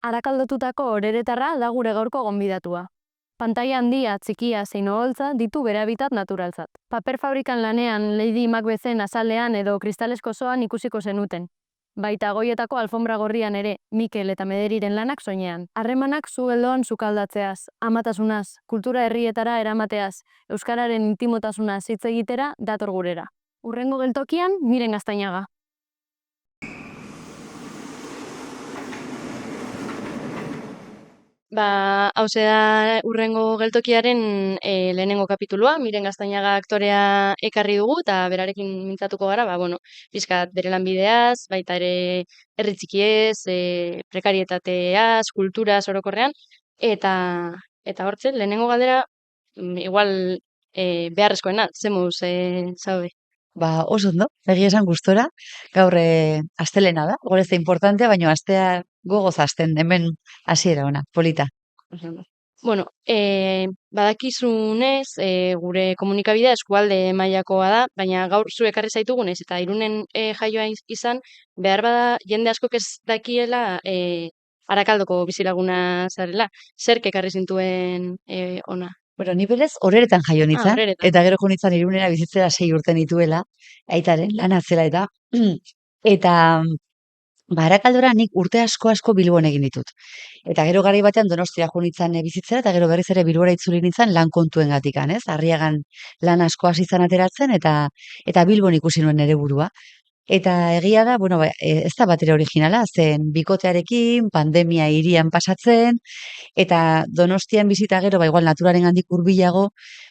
Arakaldotutako oreretarra da gure gaurko gonbidatua. Pantaila handia, txikia zein oholtza ditu bere habitat naturaltzat. Paper fabrikan lanean Lady Macbethen azalean edo kristalesko zoan ikusiko zenuten. Baita goietako alfombra gorrian ere, Mikel eta Mederiren lanak soinean. Harremanak zu geldoan sukaldatzeaz, amatasunaz, kultura herrietara eramateaz, euskararen intimotasunaz hitz egitera dator gurera. Hurrengo geltokian, Miren Gaztañaga. Hauze da hurrengo geltokiaren lehenengo kapitulua, Miren Gaztañaga aktorea ekarri dugu, eta berarekin mintzatuko gara, pixkat bere lanbideaz, baita ere herri txikiez, prekarietateaz, kulturaz orokorrean, eta hortzen, lehenengo galdera, igual beharrezkoena, ze moduz zaude? Oso ondo, egia esan gustora. Gaur astelena da, gaur ez da importantea, baina astea gogoz hasten, hemen hasiera ona, polita. Bueno, badakizunez, gure komunikabidea eskualde mailakoa da, baina gaur zu ekarri zaitugunez eta Irunen jaioa izan, behar bada jende askok ez dakiela Arakaldoko bizilaguna zarela. Zerk ekarri zintuen ona? Bueno, ni berez Oreretan jaio nintzen, Oreretan. eta gero jo nintzen Irunera bizitzera 6 urte nituela, aitaren lana zela eta Arakaldora nik urte asko Bilbon egin ditut. Eta gero garai batean Donostia jo nintzen bizitzera, eta gero berriz ere Bilbora itzuli nintzen lan kontuengatikan, ez? Arriagan lan asko hasi izan ateratzen, eta Bilbon ikusi nuen nere burua. Eta egia da, ez da batere originala, zen bikotearekin, pandemia hirian pasatzen, eta Donostian bizita gero, igual naturaren handik hurbilago,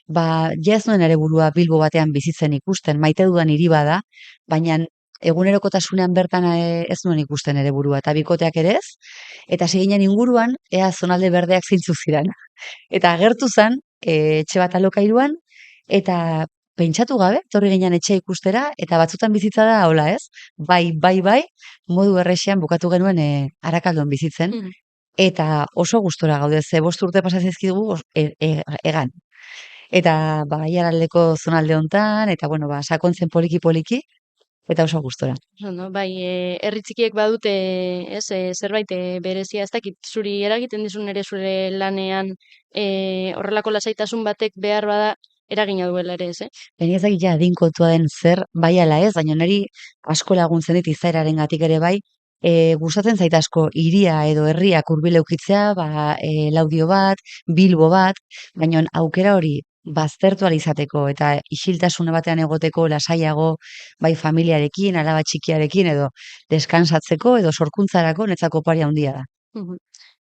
ja ez nuen ere burua Bilbo batean bizitzen ikusten, maite dudan hiri bada, baina egunerokotasunean bertan ez nuen ikusten ere burua, eta bikoteak ere ez, eta seginen inguruan, ea zonalde berdeak zintzu ziren. Eta agertu zen, etxe bat alokairuan, eta pentsatu gabe, torri ginen etxe ikustera, eta batzutan bizitza da, hola ez? Bai, modu errexean bukatu genuen Arakaldon bizitzen, eta oso gustora gaude, ze 5 urte pasatzezkidugu egan. Eta Aiaraldeko zonalde hontan, eta sakontzen poliki, eta oso gustora. Herri txikiek badute, ez, zerbait berezia, ez dakit, zuri eragiten dizun ere zure lanean horrelako lasaitasun batek behar bada eragina duela ere, ez? Beni ez dakit ja adin kontua den zer, bai ala ez, baina niri asko laguntzen dit izaerarengatik ere bai, gustatzen zait asko hiria edo herriak hurbil eukitzea, Laudio bat, Bilbo bat, baina aukera hori baztertu ahal izateko eta isiltasune batean egoteko lasaiago, bai familiarekin, alaba txikiarekin edo deskansatzeko edo sorkuntzarako netzako pari handia da.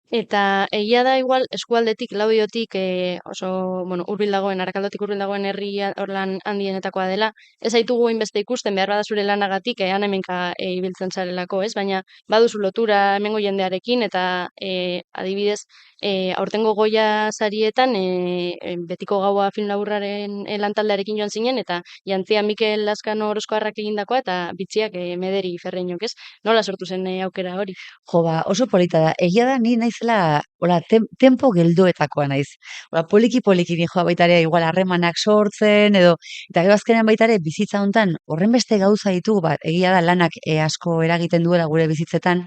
Eta egia da igual eskualdetik, Laudiotik oso, hurbil dagoen, Arakaldotik hurbil dagoen herria orlan handienetakoa dela, ez zaitugu hainbeste ikusten behar bada zure lanagatik, han hemenka ibiltzen zarelako, ez? Baina baduzu lotura hemengo jendearekin eta adibidez, aurtengo Goya sarietan betiko gaua film laburraren lantaldearekin joan zinen, eta jantzia Mikel Lazkano Orozkoarrak egindakoa eta bitziak Mederi Ferreñok, ez? Nola sortu zen aukera hori? Jo, oso polita da. Egia da, ni naizela, tempo geldoetakoa naiz. Poliki ni joa baita ere, igual harremanak sortzen, eta gero azkenean baita ere, bizitza hontan, horren beste gauza ditugu, egia da, lanak asko eragiten duela gure bizitzetan,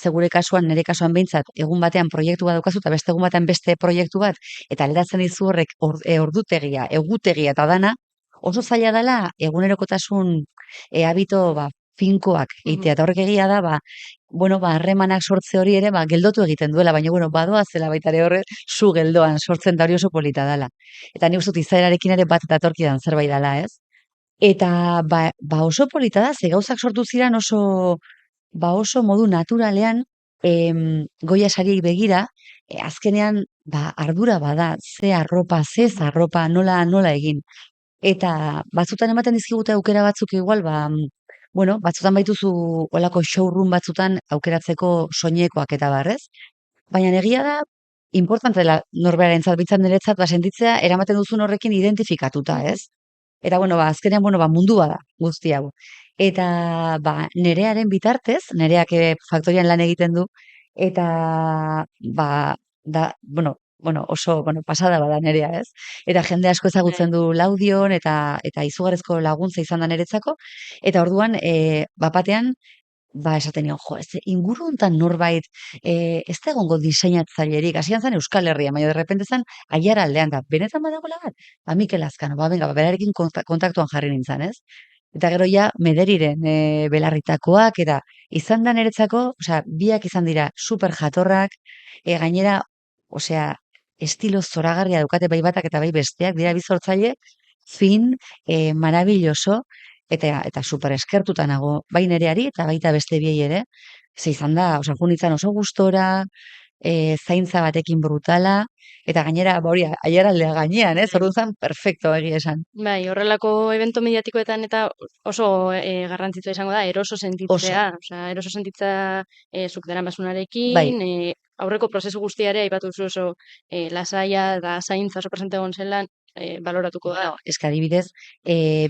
ze gure kasuan, nire kasuan behintzat, egun batean proiektu bat daukazu, eta beste egun batean beste proiektu bat, eta aldatzen dizu horrek ordutegia, egutegia eta dana, oso zaila dela egunerokotasun habito finkoak egitea, eta horrek egia da, harremanak sortze hori ere, geldotu egiten duela, baina, badoa zela baita ere horre, zu geldoan sortzen da hori oso polita dela. Eta ni ustut izaerarekin ere bat datorkidan zerbait dela, ez? Eta, oso polita da, ze gauzak sortu ziren oso modu naturalean, Goya sariei begira, azkenean, ardura bada, ze arropa, nola egin. Eta batzutan ematen dizkigute aukera batzuk igual, batzutan baituzu olako showroom batzutan aukeratzeko soinekoak eta barrez. Baina egia da, importante dela norberaren zalbitzan niretzat, sentitzea, eramaten duzun horrekin identifikatuta, ez? Eta, azkenean, mundua da guzti hau. Eta, nerearen bitartez, nereak faktorian lan egiten du, eta, oso, pasada bada nerea, ez? Eta jende asko ezagutzen du Laudion, eta izugarrizko laguntza izan da neretzako, eta orduan, bapatean, esaten nion, jo, inguru hontan norbait, ez da egongo diseinatzailerik, hasian zen Euskal Herria, baina de repente zen Aiaraldean, da, benetan badagoela bat? Mikel Lazkano, venga, berarekin kontaktuan jarri nintzen, ez? Eta gero ja, Mederiren belarritakoak, eta izan da niretzako, osea, biak izan dira super jatorrak, gainera, osea, estilo zoragarria daukate bai batak eta bai besteak, dira bizortzaile, fin, maravilloso, eta super eskertuta nago, bai nereari eta baita beste biei ere, ze izan da, osea, junitzen oso gustora, zaintza batekin brutala, eta gainera, ba hori, Aiaraldea gainean, ez? Orduan zen, perfecto, egia esan. Bai, horrelako evento mediatikoetan eta oso garrantzitsua izango da, eroso Oso, sentitzea. Osea, eroso sentitzea zuk bai, daramasunarekin, aurreko prozesu guztiare aipatu duzu oso lasaia da zaintza oso presente egon zelan, baloratuko da. bueno, eska adibidez,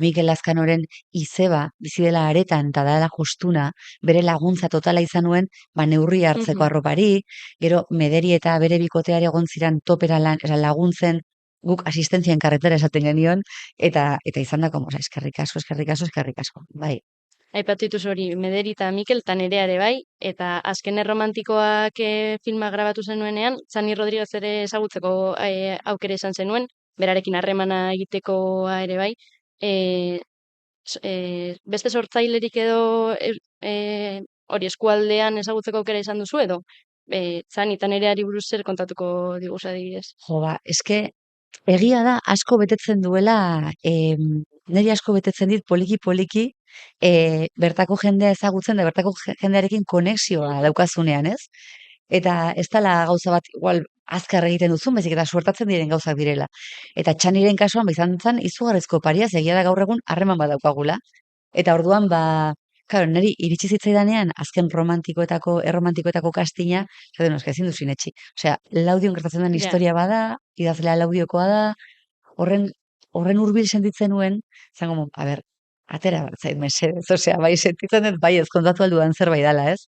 Mikel Lazkanoren izeba, bizi dela aretan, eta dela justuna, bere laguntza totala izan nuen, ba, neurri hartzeko Mhm. arropari, gero Mederi eta bere bikoteari egon ziren topera laguntzen, guk asistentzia karretera esaten genion, eta izan da, como, eskerrik asko, eskerrik asko, eskerrik asko, bai. Aipatu dituzu hori, Mederi eta Mikel, eta Nerea ere bai, eta azken erromantikoak filma grabatu zenuenean, Txani Rodriguez ere ezagutzeko aukera izan zenuen, berarekin harremana egitekoa ere bai. E, beste sortzailerik edo hori eskualdean ezagutzeko aukera izan duzu edo, Txani eta Nereari buruz zer kontatuko diguzu adibidez. Jo, ba, eske, egia da asko betetzen duela, niri asko betetzen dit poliki-poliki, bertako jendea ezagutzen da bertako jendearekin konexioa daukazunean, ez? Eta ez dela gauza bat, igual, azkar egiten duzun, baizik eta suertatzen diren gauzak direla. Eta Txaniren kasuan, izan zen, izugarrizko paria, egia da gaur egun harreman badaukagula. Eta orduan, ba, claro, niri iritsi zitzaidanean, azken erromantikoetako kastina, zaten, no, ezin du sinetxi. Osea, Laudion gertatzen den Ja, historia bada, idazlea Laudiokoa da, horren, horren hurbil sentitzen nuen, zango, a ber, atera bertzait, mesedez, osea, bai sentitzen dut, bai ez kontatu aldudan zerbait dala, ez?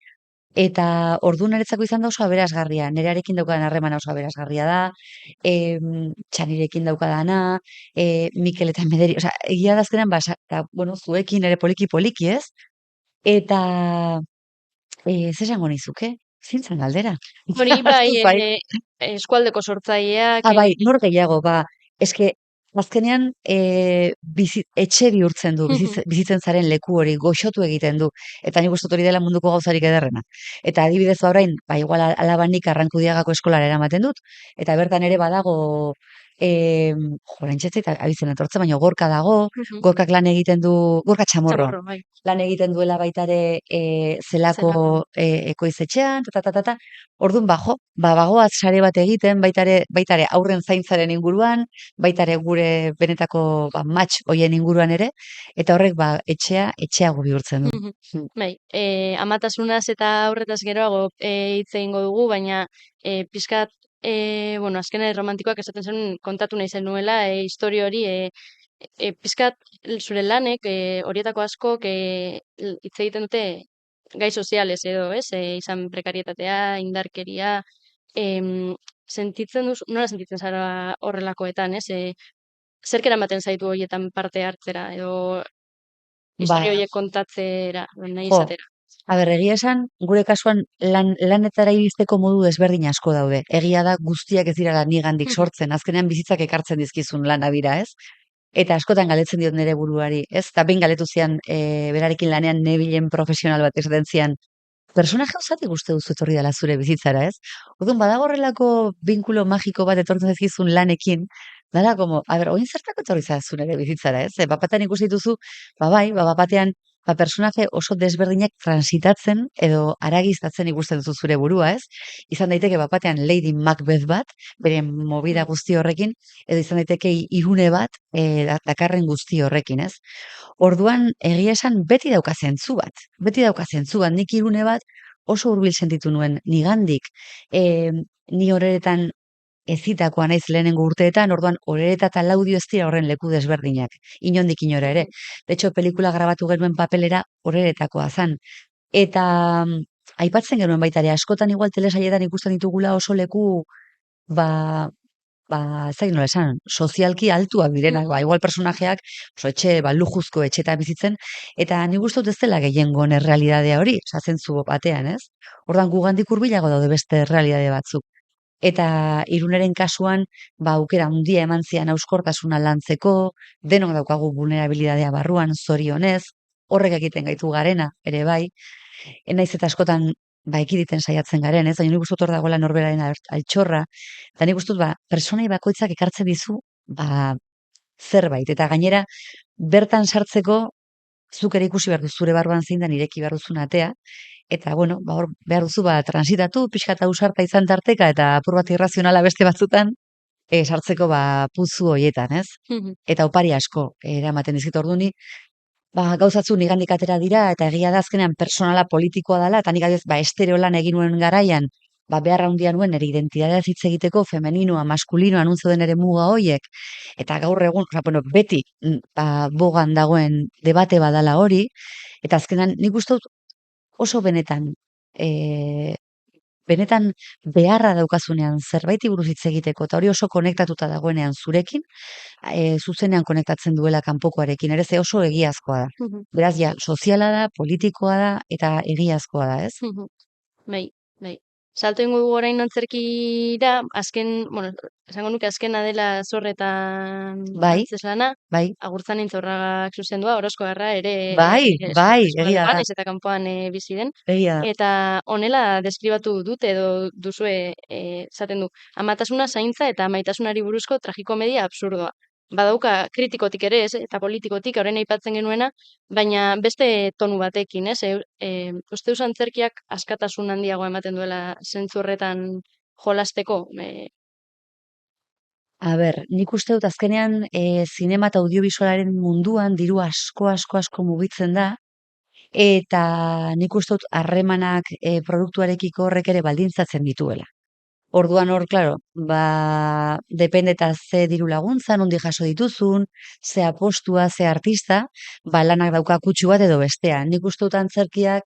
Eta ordu niretzako izan da oso aberasgarria, nerearekin daukadan harremana oso aberasgarria da, Txanirekin daukadana, Mikel eta Mederi, osea, egia da azkenan, ba, bueno, zuekin ere poliki-poliki, ez? Eta, zer esango nizuke? Zintzen galdera. hori bai, Ahaztu zait. eskualdeko sortzaileak, Bai, nor gehiago, ba, eske, azkenean, etxe bihurtzen du, bizitzen zaren leku hori, goxotu egiten du, eta nik uste dut hori dela munduko gauzarik ederrena. Eta adibidez ba orain, ba, igual alabanik Arrankudiagako eskolara eramaten dut, eta bertan ere badago, orain eta abizen etortzen, baina Gorka dago, Mhm. Gorkak lan egiten du, Gorka Chamorro, Chamorro, bai, lan egiten duela baitare zelako zelako. ekoizetxean, Orduan, ba, jo, ba, bagoaz sare bat egiten, baitare aurren zaintzaren inguruan, baitare gure benetako ba, match hoien inguruan ere, eta horrek ba, etxeago bihurtzen du. Mhm. Mm. Bai, amatasunaz eta aurretaz geroago hitz egingo dugu, baina pixkat, bueno, azkena romantikoak esaten zen kontatu nahi zenuela, istorio hori, pixkat zure lanek, horietako askok hitz egiten dute gai soziales edo, ez? Izan prekarietatea, indarkeria, em, sentitzen duzu, nola sentitzen zara horrelakoetan, ez? Zerk eramaten zaitu horietan parte hartzera edo Ba, historia horiek kontatzera, nahi jo, izatera. a ber, egia esan, gure kasuan lanetara iristeko modu desberdin asko daude. Egia da guztiak ez dirala nigandik Mhm. sortzen, azkenean bizitzak ekartzen dizkizun lana dira, ez? Eta askotan galdetzen diot nire buruari, ez? Eta behin galetu zian, berarekin lanean nebilen profesional bat esaten zian, personaje osatik uste duzu etorri dela zure bizitzara, ez? Orduan, badago horrelako binkulo magiko bat etortzen zaizkizun lanekin, dala, como, a ber, oin zertako etorri zara nire bizitzara, ez? Bapatean ikusi dituzu, ba bai, ba bapatean, ba personaje oso desberdinak transitatzen edo aragiztatzen ikusten duzu zure burua, ez? Izan daiteke bapatean Lady Macbeth bat, bere movida Mm. guzti horrekin, edo izan daiteke irune bat, dakarren guzti horrekin, ez? Orduan, egia esan beti dauka zentzu bat. Beti dauka zentzu bat. Nik irune bat oso hurbil sentitu nuen nigandik. Ni horeretan ezitakoa naiz lehenengo urteetan, orduan horereta eta Laudio ez dira horren leku desberdinak. Inondik inora ere. Mhm. De hecho, pelikula grabatu genuen papelera horeretakoa zan. Eta aipatzen genuen baita ere, askotan igual telesailetan ikusten ditugula oso leku, ba, ez dakit nola esan, sozialki altuak direnak, igual personajeak, oso etxe, lujuzko etxetan bizitzen, eta nik uste dut ez dela gehiengoen errealidadea hori, zentzu batean, ez? Ordan gugandik hurbilago daude beste errealidade batzuk. Eta Iruneren kasuan, aukera handia eman zian hauskortasuna lantzeko, denok daukagu vulnerabilidadea barruan, zorionez, horrek egiten gaitu garena, ere bai, naiz eta askotan ekiditen saiatzen garen, ez? Baina nik uste dut hor dagoela norberaren altxorra, eta nik uste dut, personai bakoitzak ekartzen dizu, zerbait, eta gainera, bertan sartzeko, zuk ere ikusi behar duzu zure barruan zein da ireki behar duzun atea, eta, bueno, hor behar duzu, transitatu, pixka eta ausarta izan tarteka, eta apur bat irrazionala beste batzutan, sartzeko, puzu hoietan, ez? Eta opari asko, eramaten dizkit orduni, gauzatzu nigandik atera dira, eta egia da azkenean personala politikoa dela, eta nik adioz, estereolan egin nuen garaian, behar handia nuen ere identidadea hitz egiteko, femeninoa, maskulinoa, nun zeuden ere muga hoiek, eta gaur egun, beti, bogan dagoen debate badala hori, eta azkenan nik uste dut oso benetan beharra daukazunean zerbaiti buruz hitz egiteko, eta hori oso konektatuta dagoenean zurekin, zuzenean konektatzen duela kanpokoarekin, ere ze oso egiazkoa da. Beraz, soziala da, politikoa da, eta egiazkoa da, ez? Bai. Salto ingo dugu orain antzerkira, esango nuke azkena dela Zorretan antzeslana, Agurtzan Intzorragak zuzendua, Orozko Garra ere egia da. Eta kanpoan bizi den. Egia da. Eta honela deskribatu dute edo duzue esaten du, amatasuna zaintza eta maitasunari buruzko tragikomedia absurdoa. Badauka kritikotik ere, ez, eta politikotik, orain aipatzen genuena, baina beste tonu batekin, ez? Uste antzerkiak askatasun handiago ematen duela zentzu horretan jolasteko? Nik uste dut azkenean zinema eta audiovisualaren munduan diru asko mugitzen da, eta nik uste dut harremanak produktuarekiko horrek ere baldintzatzen dituela. Orduan hor, klaro, depende ze diru laguntza, nondi jaso dituzun, ze apostua, ze artista, lanak dauka kutsu bat edo bestea. Nik uste dut antzerkiak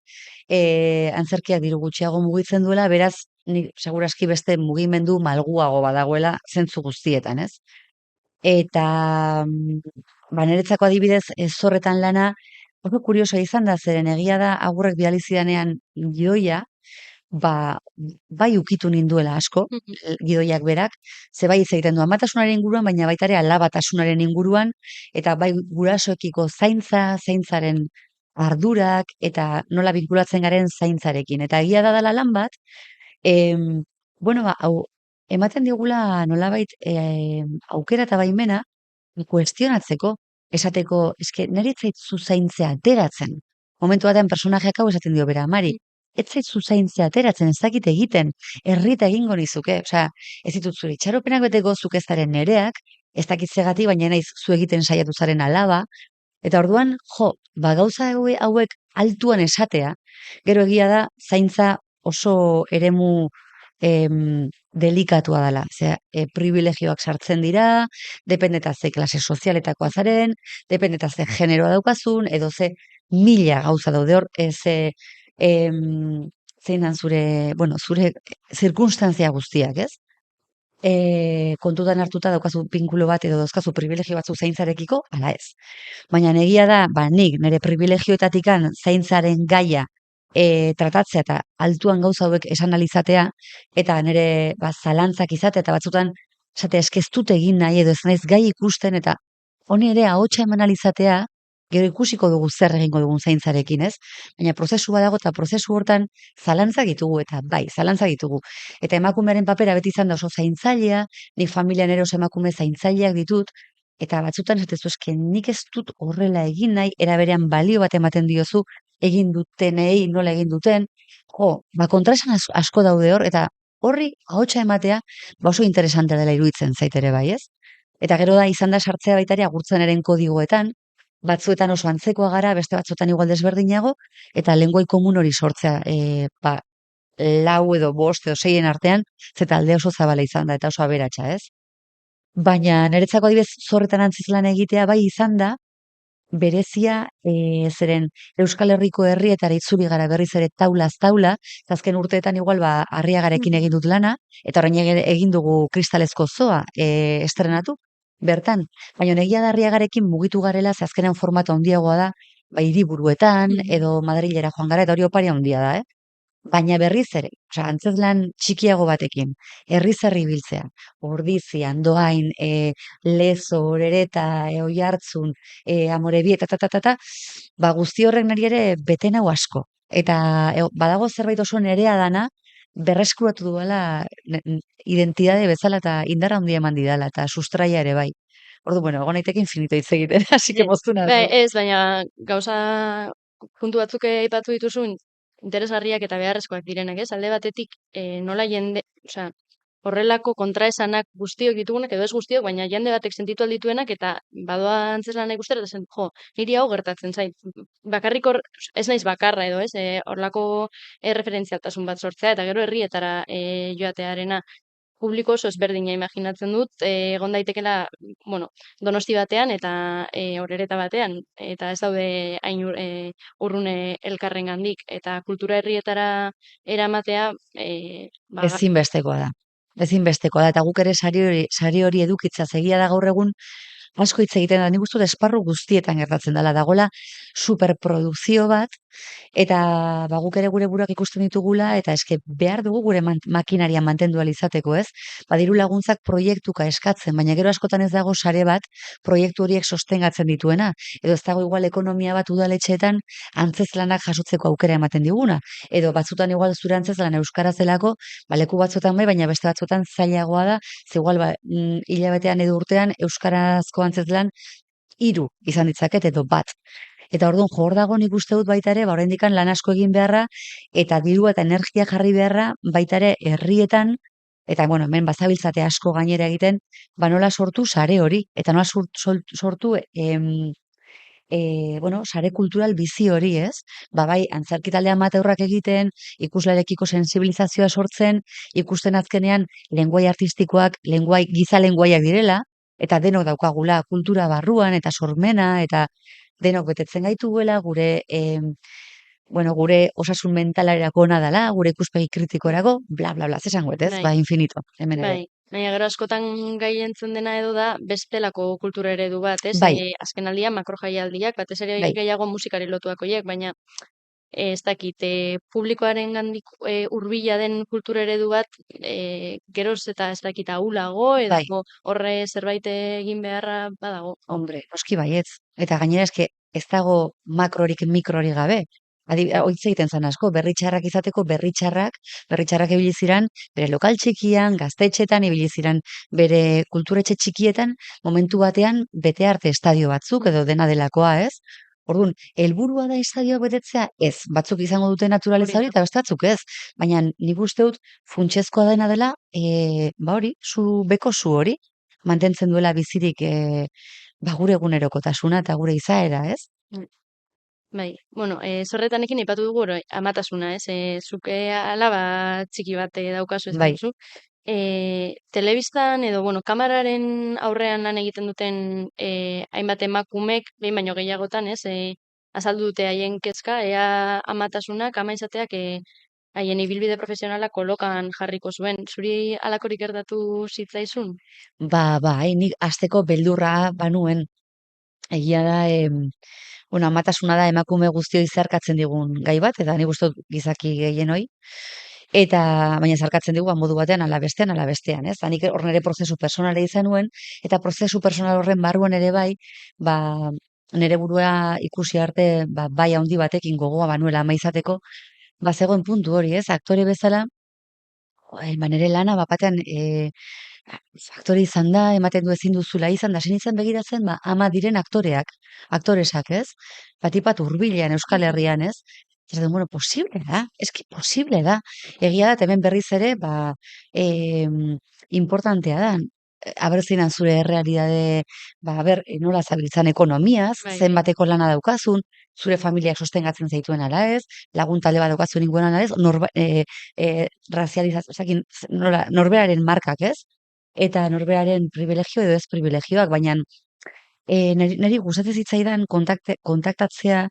diru gutxiago mugitzen duela, beraz, nik seguraski beste mugimendu malguago badagoela zentzu guztietan, ez? Eta, niretzako adibidez, Zorretan lana, oso kurioso izan da, zeren egia da, agurrek bidali zidanean gidoia, bai ukitu ninduela asko, gidoiak berak, ze bai hitz egiten du amatasunaren inguruan, baina baita ere alabatasunaren inguruan, eta bai gurasoekiko zaintzaren ardurak, eta nola binkulatzen garen zaintzarekin. Eta egia da dela lan bat, ematen digula nolabait aukera eta baimena, kuestionatzeko, esateko, nire zaitzu zaintzea ateratzen. Momentu batean personajeak hau esaten dio bera, Mari, ez zaitzu zaintzea ateratzen, ez dakit egiten, herrita egingo nizuke, ez ditut zure itxaropenak beteko zuk ez zaren nereak, ez dakit zegati, baina naiz zu egiten saiatu zaren alaba, eta orduan, gauza hauek altuan esatea, gero egia da, zaintza oso eremu delikatua dela, privilegioak sartzen dira, dependeta ze klase sozialetakoa zaren, dependeta ze generoa daukazun, edo ze mila gauza daude hor, zein dan zure zirkunstantzia guztiak, ez? Kontutan hartuta daukazu pinkulo bat edo dauzkazu privilegio batzu zaintzarekiko, ala ez. Baina egia da, nik nire privilegioetatikan zaintzaren gaia tratatzea eta altuan gauza hauek esan alizatea, eta nire zalantzak izatea, eta batzutan eskeztut egin nahi edo ez naiz gai ikusten, eta honi ere ahotsa eman alizatea, gero ikusiko dugu zer egingo dugun zaintzarekin, ez? Baina prozesu badago eta prozesu hortan zalantzak ditugu, eta zalantzak ditugu. Eta emakumearen papera beti izan da oso zaintzailea, nik familian ere oso emakume zaintzaileak ditut, eta batzutan esatezu nik ez dut horrela egin nahi, eraberean balio bat ematen diozu, egin dutenei, nola egin duten, kontraesan asko daude hor, eta horri ahotsa ematea, oso interesante dela iruditzen zaitere bai, ez? Eta gero da, izan da sartzea baitari agurtzenaren kodigoetan, batzuetan oso antzekoa gara, beste batzuetan igual desberdinago, eta lengua komun hori sortzea, 4 edo 5 edo 6 artean, zeta alde oso zabala izan da, eta oso aberatsa, ez? Baina niretzako adibidez Zorretan antzezlan egitea bai izan da, berezia, zeren Euskal Herriko herrietara itzuli gara berriz ere taulaz taula, eta azken urteetan igual Arriagarekin Mhm. egin dut lana, eta orain egin dugu kristalezko zoa estrenatu, bertan. Baina egia da Arriagarekin mugitu garela, ze azkenean formatu handiagoa da, hiriburuetan, Mhm. edo Madrilera joan gara, eta hori opari handia da, Baina berriz ere, osea, antzezlan txikiago batekin, herriz herri ibiltzea, Ordizi, Andoain, Lezo, Orereta, Oiartzun, Amorebi, ba guzti horrek niri ere bete nau asko. Eta badago zerbait oso nerea dana, berreskuratu duela identitate bezala eta indarra handia eman didala, eta sustraia ere bai. Ordu, bueno, egon naiteke infinito hitz egiten, hasi que moztu Bai, nago. ez, baina gauza puntu batzuk aipatu dituzun interesgarriak eta beharrezkoak direnak, ez? Alde batetik, nola jende, osea, horrelako kontraesanak guztiok ditugunak, edo ez guztiok, baina jende batek sentitu aldituenak, eta badoa antzeslan ikustera, eta zen, jo, niri hau gertatzen zait. Bakarrik hor, ez naiz bakarra edo, ez? Horlako referentzialtasun bat sortzea, eta gero herrietara joatearena publiko oso ezberdina imaginatzen dut, egon daitekela, bueno, Donosti batean eta Orereta batean, eta ez daude hain urrune elkarrengandik, eta kultura herrietara eramatea, ba, Ezinbestekoa da. Ezinbestekoa da, eta guk ere sari hori edukitza egia da gaur egun asko hitz egiten da, nik uste dut esparru guztietan gertatzen dela, dagola superprodukzio bat, eta ba, guk ere gure buruak ikusten ditugula, eta eske behar dugu gure makinaria mantendu ahal izateko, ez? Ba, diru laguntzak proiektuka eskatzen, baina gero askotan ez dago sare bat proiektu horiek sostengatzen dituena, edo ez dago igual ekonomia bat udaletxeetan antzezlanak jasotzeko aukera ematen diguna, edo batzutan igual zure antzezlan euskaraz delako, ba, leku batzuetan bai, baina beste batzuetan zailagoa da, ze igual ba, hilabetean edo urtean euskarazko antzezlan 3 izan ditzaket edo bat. Eta orduan jo hor dago nik uste dut baita ere, ba oraindikan lan asko egin beharra eta dirua eta energia jarri beharra baita ere herrietan eta bueno, hemen bazabiltzate asko gainera egiten, ba nola sortu sare hori eta nola sortu bueno, sare kultural bizi hori, ez? Ba bai, antzerki talde amateurrak egiten, ikuslerekiko sensibilizazioa sortzen, ikusten azkenean lenguai artistikoak, giza lenguaiak direla, eta denok daukagula kultura barruan eta sormena eta denok betetzen gaituela, gure osasun mentalarako ona dela, gure ikuspegi kritikorako, bla bla bla, zesangoet, ez? bai, Ba infinito, hemen ere. bai. Baina gero askotan gai entzun dena edo da bestelako kultura eredu bat, ez? Bai, Azken aldian makrojaialdiak, batez ere bai. gehiago musikari lotuak horiek, baina ez dakit, publikoaren gandik hurbila den kultura eredu bat, geroz eta ez dakit ahulago, Bai, edo horre zerbait egin beharra badago. hombre, noski baietz. Eta gainera eske ez dago makrorik mikrorik gabe. Hitz egiten zen asko, berritxarrak izateko berritxarrak ibili ziren bere lokal txikian, gaztetxetan ibili ziren bere kulturetxe txikietan, momentu batean bete arte estadio batzuk edo dena delakoa, ez? Orduan, helburua da estadioak betetzea? Ez, batzuk izango dute Hori naturaleza hori da, eta beste batzuk ez. Baina nik uste dut funtsezkoa dena dela, ba hori, beko zu hori, mantentzen duela bizirik ba gure egunerokotasuna eta gure izaera, ez? mm, bai. Bueno, zorretanekin aipatu dugu amatasuna, ez? Zuk alaba txiki bat daukazu esan Bai, duzu. Telebistan edo, bueno, kamararen aurrean lan egiten duten hainbat emakumek, behin baino gehiagotan, ez? Azaldu dute haien kezka, ea amatasunak, ama izateak, haien ibilbide profesionala kolokan jarriko zuen. Zuri alakorik gertatu zitzaizun? bai, nik hasteko beldurra banuen. Egia da, bueno, amatasuna da emakume guztioi zeharkatzen digun gai bat, eta nik uste dut gizaki gehienoi. Eta, baina zeharkatzen digu, ba, modu batean, ala bestean, ez? Da, nik hor nire prozesu personala izan nuen, eta prozesu personal horren barruan ere bai, ba, nire burua ikusi arte, ba, bai handi batekin gogoa banuela ama izateko, ba, zegoen puntu hori, ez? Aktore bezala, ba, nire lana, batean, aktore izan da, ematen du ezin duzula izan, da zen begiratzen, ba, ama diren aktoresak, ez? Batipat hurbilean, Euskal Mhm. Herrian, ez? Esaten, bueno, posible da, eski posible da. Egia da, hemen berriz ere, ba, importantea da, abertzinan zure errealidade, ba, nola zabiltzan ekonomiaz, Bai, bai. zenbateko lana daukazun, zure familiak sostengatzen zaituen ala ez, lagun talde bat daukazun ninguen ala ez, razializazio, norberaren markak ez, eta norberaren privilegio edo ez privilegioak, baina niri gustatzen zitzaidan kontaktatzea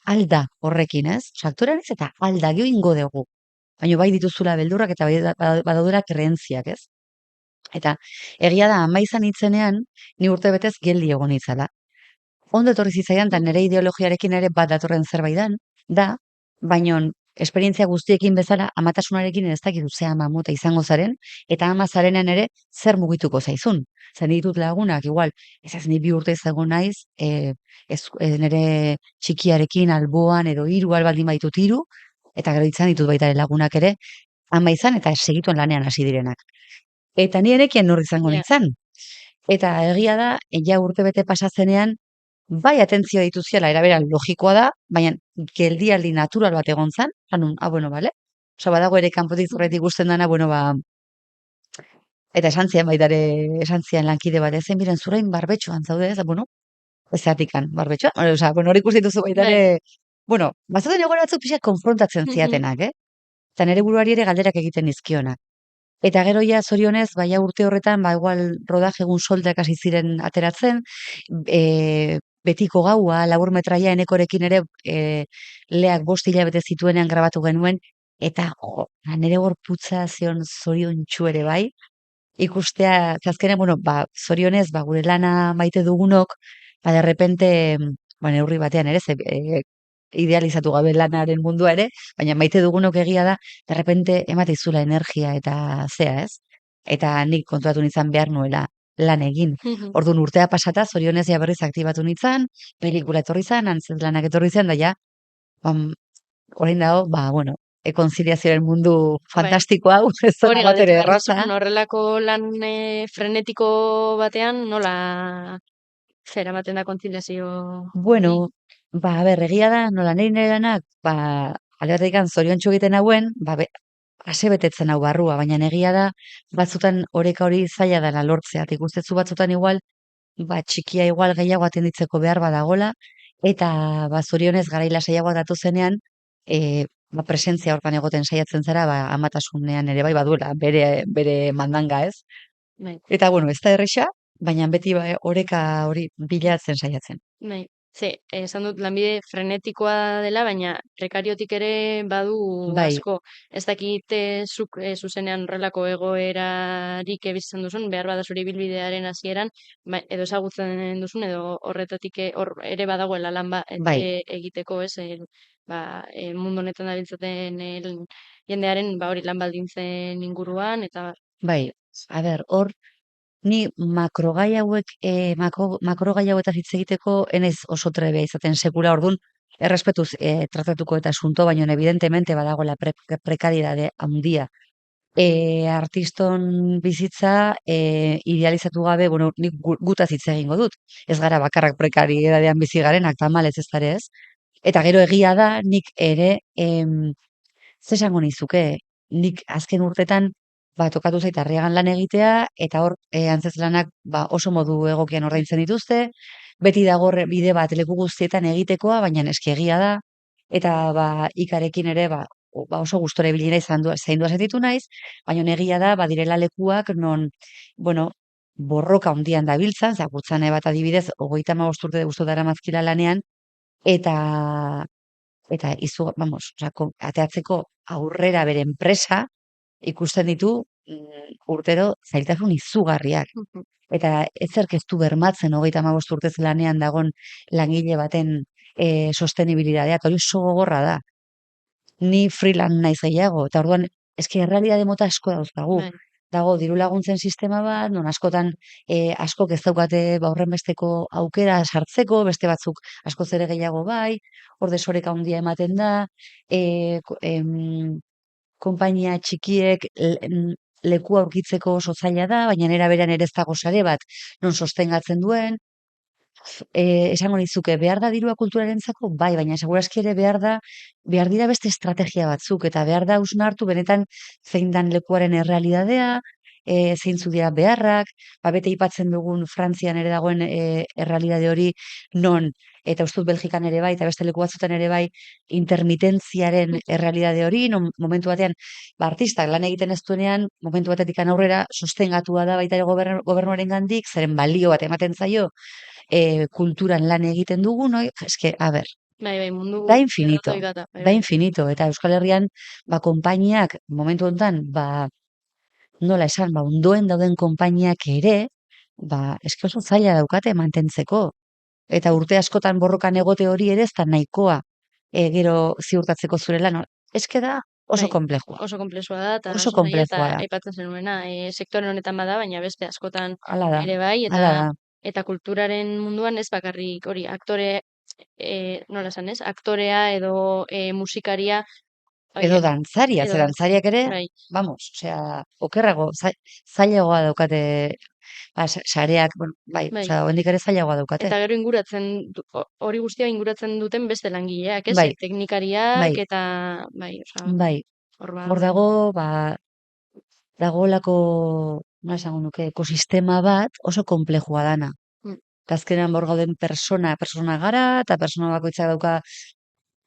alda horrekin, ez? Osa, aktorea naiz eta alda, gero ingo dugu. Baina bai dituzula beldurrak eta bai badaudela kreentziak, ez? Eta egia da, ama izan nitzenean, ni urte betez geldi egon nitzala. Ondo etorri zitzaidan, eta nire ideologiarekin ere bat datorren zerbait da, baino esperientzia guztiekin bezala, amatasunarekin ez dakit ze ama mota izango zaren, eta ama zarenean ere zer mugituko zaizun. Zer ditut lagunak, igual, ez ni 2 urte ezago naiz, nire txikiarekin alboan edo 3 baldin baitut 3, eta gero izan ditut baita ere lagunak ere, ama izan eta segituen lanean hasi direnak. Eta ni erekien nor izango Ja. nintzen. Eta egia da, ja urtebete pasazenean, bai atentzioa dituziela, eraberan logikoa da, baina geldialdi natural bat egon zan, janun, bueno, bale? Osa, badago ere kanpotik zurretik ikusten dana, bueno, ba, eta esan zian baitare, esan zian lankide bat, ezen biren zurain barbetxoan zaude, ez, bueno, ez zatikan barbetxoa, osa, bueno, hori ikusten duzu baitare, Bai. bueno, bazaten egoera batzuk pixak konfrontatzen ziatenak, Eta nere buruari ere galderak egiten nizkionak. Eta gero ja zorionez, baia urte horretan, ba igual rodaje egun soldak hasi ziren ateratzen, betiko gaua, labur metraia enekorekin ere, leak 5 hilabete zituenean grabatu genuen, eta nere gorputza zion zoriontsu ere bai, ikustea, ze azkenean, bueno, ba, zorionez, ba, gure lana maite dugunok, ba, de repente, ba, neurri batean ere, ze, idealizatu gabe lanaren mundua ere, baina maite dugunok egia da, de repente emate izula energia eta zea, ez? Eta nik kontuatu nintzen behar nuela lan egin. Orduan urtea pasata, zorionez ja berriz aktibatu nintzen, pelikula etorri zen, antzez lanak etorri zen, da ja, orain dago, ba, bueno, konziliazioaren mundu Bai. fantastiko hau, ez da Hori bat ere galdetu behar erraza. nizun, horrelako lan frenetiko batean, nola zer ematen da kontziliazio hori? Bueno, ba, a ber, egia da, nola nire lanak, ba, alde batetik zoriontsu egiten hauen, ba, ase betetzen hau barrua, baina egia da, batzutan oreka hori zaila dela lortzea, eta ikustezu batzutan igual, ba, txikia igual gehiago atenditzeko behar badagola, eta ba, zorionez garaila saiagoa datu zenean, ba, presentzia hortan egoten saiatzen zara, ba, amatasunean ere bai baduela, bere mandanga ez. Bai. Eta, bueno, ez da erresa, baina beti ba, oreka hori bilatzen saiatzen. Bai. Ze, esan dut lanbide frenetikoa dela, baina prekariotik ere badu Bai, asko. Ez dakite zuk zuzenean horrelako egoerarik ebizitzen duzun, behar bada zure ibilbidearen hasieran, edo ezagutzen duzun, edo horretatik hor ere badagoela lan bai, egiteko, ez? Mundu honetan dabiltzaten jendearen, ba hori lan baldintzen inguruan, eta bai. A ber, hor, ni makrogai hauek, makrogai hauetaz hitz egiteko, enez oso trebea izaten sekula, orduan, errespetuz tratatuko eta asunto, baina evidentemente badagoela prekaridade handia. Artiston bizitza idealizatu gabe, bueno, nik gutaz hitz egingo dut. Ez gara bakarrak prekariedadean bizi garenak, tamalez ez dara ez. Eta gero egia da, nik ere, ze esango nizuke, nik azken urtetan, ba, tokatu zait Arriagan lan egitea, eta hor, antzezlanak, ba, oso modu egokian ordaintzen dituzte, beti dago bide bat leku guztietan egitekoa, baina eski egia da, eta ba, ikarekin ere, ba, oso gustora ibili naiz, zaindua sentitu naiz, baina egia da, badirela lekuak, non, bueno, borroka handian dabiltzan, zakutzane bat adibidez, 35 urte guztu dara mazkila lanean, eta vamos, ateatzeko aurrera bere enpresa ikusten ditu urtero zailtasun izugarriak. Eta ezerk ez du bermatzen 35 urtez lanean dagon langile baten sostenibilitatea, eta hori oso gogorra da. Ni freelance naiz gehiago, eta orduan, eski errealitate mota asko dauzkagu. bai. Dago diru laguntzen sistema bat, non askotan askok ez daukate ba horrenbesteko aukera sartzeko, beste batzuk askoz ere gehiago bai, hor desoreka handia ematen da, konpainia txikiek lekua aurkitzeko oso zaila da, baina era berean ere ez dago sare bat non sostengatzen duen. Esango nizuke, behar da dirua kulturarentzako? Bai, baina segurazki ere behar dira beste estrategia batzuk, eta behar da hausnartu benetan zein dan lekuaren errealitatea, zeintzu dira beharrak, bete aipatzen dugun Frantzian ere dagoen errealitate hori non, eta uste dut Belgikan ere bai, eta beste leku batzutan ere bai, intermitentziaren errealitate hori, non momentu batean, artistak lan egiten ez duenean, momentu batetik aurrera, sostengatua da baita ere gobernuarengandik, zeren balio bat ematen zaio, kulturan lan egiten dugu, no? Eske, a ber, Bai, mundu da infinito, erraldoi bata, da infinito, eta Euskal Herrian, konpainiak, momentu honetan, nola esan, ondoen dauden konpainiak ere, eske oso zaila daukate mantentzeko, eta urte askotan borrokan egote hori ere ez da nahikoa, gero ziurtatzeko zure lan, eske da oso bai, konplexua, oso komplexua da, eta oso oso zaila, eta konplexua da, aipatzen zenuena, sektore honetan bada, baina beste askotan hala da, ere bai, hala da. eta kulturaren munduan ez bakarrik hori, nola esan ez, aktorea edo musikaria, Edo oi, dantzaria, edo ze dantzariak ere, bai, vamos, osea, okerrago, zailagoa daukate, sareak, bueno, bai, bai. osea, oraindik ere zailagoa daukate. Eta gero hori guztia inguratzen duten beste langileak, ez? Bai, bai, Teknikariak eta, bai, bai, hor hor badago. dago, dagoelako, nola esango nuke, ekosistema bat oso konplexua dana. Mm, Eta azkenean hor gauden persona gara, eta persona bakoitzak dauka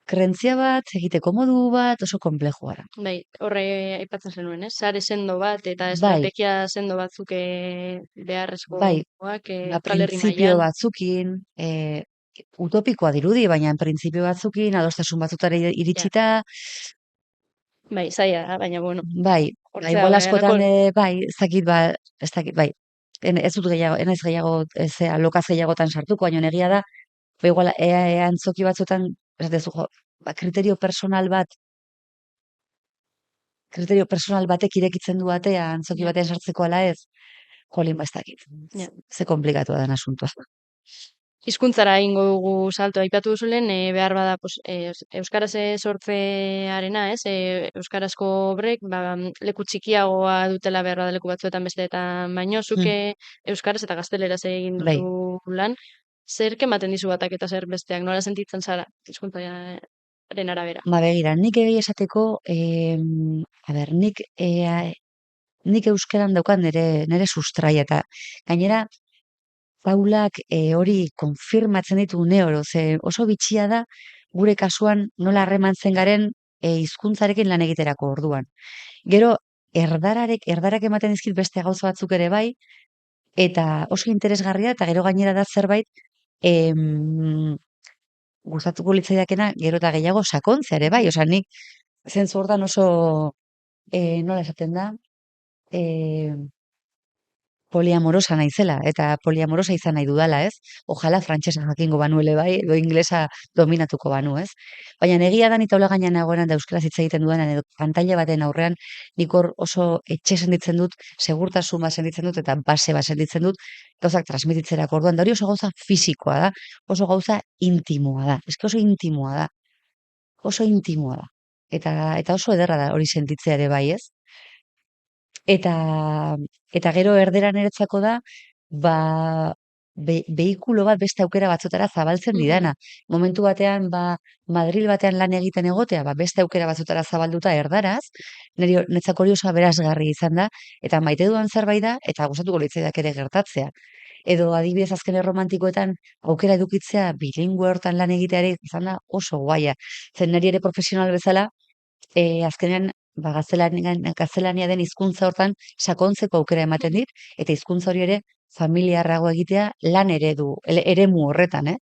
krentzia bat, egiteko modu bat, oso konplexua da. Bai, horre aipatzen zenuen, ez? Sare sendo bat eta Bai, estrategia sendo batzuk bai, beharrezkoak Euskal Herri printzipio mailan. batzukin, utopikoa dirudi, baina printzipio batzukin, adostasun batzutara Ja, iritsita, bai, zaila da, baina bueno, bai, hortzea igual halako, askotan, bai, ez dakit, bai, ez dut gehiago, enaiz gehiago, lokaz gehiagotan sartuko, baina egia da, igual, antzoki batzutan, ez dezu, jo, kriterio personal batek irekitzen du atea, antzoki ja, batean sartzeko ala ez, jolin ez dakit, ja. ze komplikatua den asuntoa. Hizkuntzara egingo dugu salto aipatu duzulen, behar bada pues, euskaraz sortzearena, ez? Euskarazko obrek, leku txikiagoa dutela behar bada leku batzuetan besteetan baino, Hmm, zuke euskaraz eta gazteleraz egin bai, duzu lan, zer ematen dizu batak eta zer besteak, nola sentitzen zara hizkuntzaren arabera? begira, nik egia esateko, a ber, nik euskeran daukat nire sustraia, eta gainera, Paulak hori konfirmatzen ditu oro, ze oso bitxia da gure kasuan nola harremantzen garen hizkuntzarekin lan egiterako orduan. Gero erdarak ematen dizkit beste gauza batzuk ere bai, eta oso interesgarria eta gero gainera da zerbait em, gustatuko litzaidakena gero eta gehiago sakontzea ere bai, osea nik zentzu hortan oso nola esaten da? Eh, poliamorosa naizela, eta poliamorosa izan nahi dudala, ez? Ojala frantsesa jakingo banuele bai, edo inglesa dominatuko banu, ez? Baina egia da nita hola gainean nagoenan da euskaraz hitz egiten dudanan edo pantaila baten aurrean nik hor oso etxe sentitzen dut, segurtasun bat sentitzen dut eta base bat sentitzen dut gauzak transmititzerako. Orduan da hori oso gauza fisikoa da, oso gauza intimoa da. Eske oso intimoa da, oso intimoa da. Eta oso ederra da hori sentitzea ere bai, ez? Eta eta gero erdera niretzako da, ba, behikulo bat beste aukera batzutara zabaltzen Mhm, didana. Momentu batean, Madril batean lan egiten egotea, beste aukera batzutara zabalduta erdaraz, netzako hori oso aberasgarri izan da, eta maite dudan zerbait da, eta gustatuko litzaidak ere gertatzea. Edo adibidez azken erromantikoetan aukera edukitzea bilingüe hortan lan egiteari izan da oso guaia. Zen niri ere profesional bezala, azkenean gaztelania den hizkuntza hortan sakontzeko aukera ematen mhm. dit, eta hizkuntza hori ere familiarrago egitea lan eremu horretan,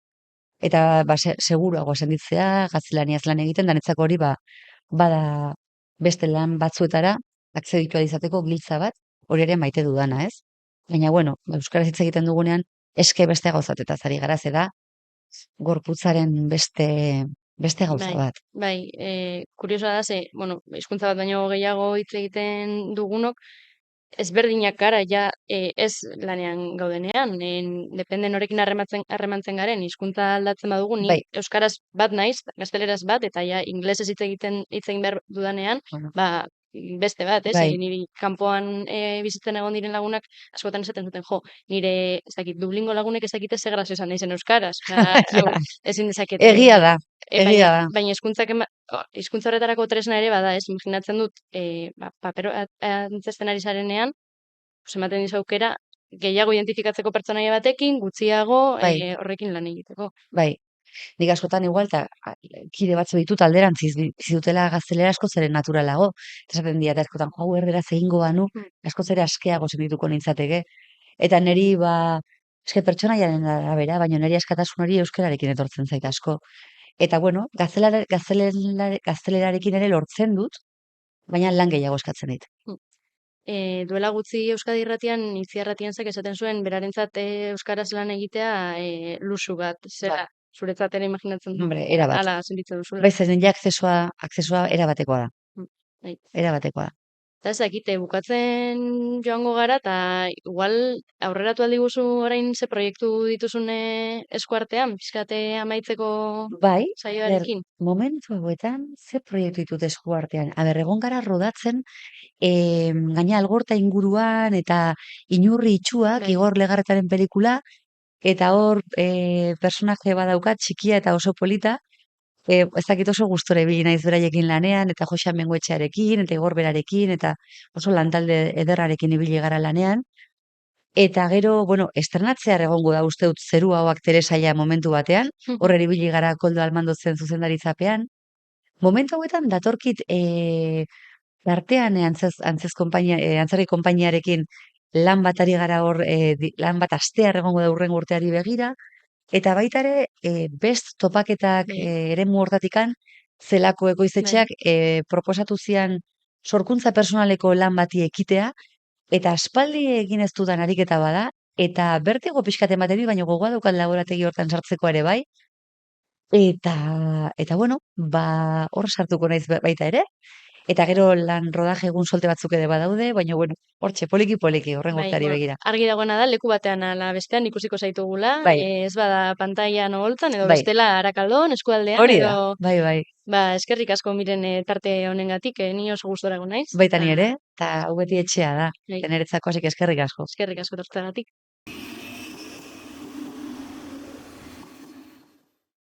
Eta seguruago sentitzea, gaztelaniaz lan egiten, danetzako hori bada beste lan batzuetara akzeditu ahal izateko giltza bat, hori ere maite dudana, ez? Baina, bueno, euskaraz hitz egiten dugunean, eske beste gauzatetaz ari gara, ze da, gorputzaren beste gauza Bai, bat. bai, kuriosoa da, bueno, hizkuntza bat baino gehiago hitz egiten dugunok, ezberdinak gara ja ez lanean gaudenean, depende norekin harremantzen garen, hizkuntza aldatzen badugu, ni Bai, euskaraz bat naiz, gazteleraz bat, eta ja inglesez hitz egin behar dudanean, bueno, ba, beste bat, ez? bai, Niri kanpoan bizitzen egon diren lagunak askotan esaten zuten, jo, nire, ez dakit, Dublingo lagunek ez dakite ze graziosa naizen euskaraz, hau, ja, ezin dezakete, egia da, baina, egia da. baina hizkuntza horretarako tresna ere bada, ez? Imaginatzen dut, papero antzesten ari zarenean, pues, ematen dizu aukera gehiago identifikatzeko pertsonaia batekin, gutxiago Bai, horrekin lan egiteko. bai. Nik askotan igual, eta kide batzu ditut alderantziz bizi dutela gaztelera askoz ere naturalago. Eta esaten dira, eta askotan, hau erderaz egingo banu, Mm. askoz ere askeago sentituko nintzateke. Eta niri, eske pertsonaiaren arabera, baina niri askatasun hori euskararekin etortzen zait asko. Eta bueno, gaztelerarekin ere lortzen dut, baina lan gehiago eskatzen dit. Mm. Duela gutxi Euskadi Irratian, Itziar Ratianzek esaten zuen berarentzat euskaraz lan egitea luxu bat Bai. zela. Zuretzat ere imaginatzen Hombre, erabat. hala sentitzen duzula. Bai, zen nire aksesua erabatekoa da. Mm, bai. Erabatekoa da. Eta ez dakite, bukatzen joango gara, eta igual aurreratu aldi guzu orain ze proiektu dituzune eskuartean, pixkate amaitzeko Bai, saioarekin. momentu hauetan, ze proiektu ditut eskuartean. Egon gara rodatzen, gaina Algorta inguruan eta Inurri itxuak, Bai. Igor Legarretaren pelikula, eta hor personaje badaukat, txikia eta oso polita, ez dakit oso gustora ibili naiz beraiekin lanean, eta Joxan Bengoetxearekin, eta Igor berarekin, eta oso lantalde ederrarekin ibili gara lanean. Eta gero, bueno, estrenatzear egongo da uste dut Zeru Ahoak Teresaia momentu batean, horre ibili gara Koldo Almando zen zuzendaritzapean. Momentu hauetan datorkit tartean antzez antzerki konpainiarekin lan bat ari gara hor, lan bat astear egongo da hurrengo urteari begira, eta baita ere, best topaketak Bai. eremu hortatikan, zelako ekoizetxeak proposatu zian sorkuntza personaleko lan bati ekitea, eta aspaldi egin ez dudan ariketa bada, eta bertigo pixkat ematen dit, baina gogoa daukat laborategi hortan sartzeko ere bai, eta bueno, hor sartuko naiz baita ere, eta gero lan rodaje egun solte batzuk ere badaude, baina bueno, hortxe, poliki, horrengo Bai, urteari bueno, begira. argi dagoena da, leku batean ala bestean ikusiko zaitugula, Bai, ez bada pantailan oholtzan, edo bai, bestela Arakaldon, eskualdean, hori da, edo bai. eskerrik asko Miren tarte honengatik, ni oso gustora egon naiz, Baita ni ere, eta hau beti etxea da, bai, teneretzako hasik eskerrik asko. eskerrik asko tortzeagatik.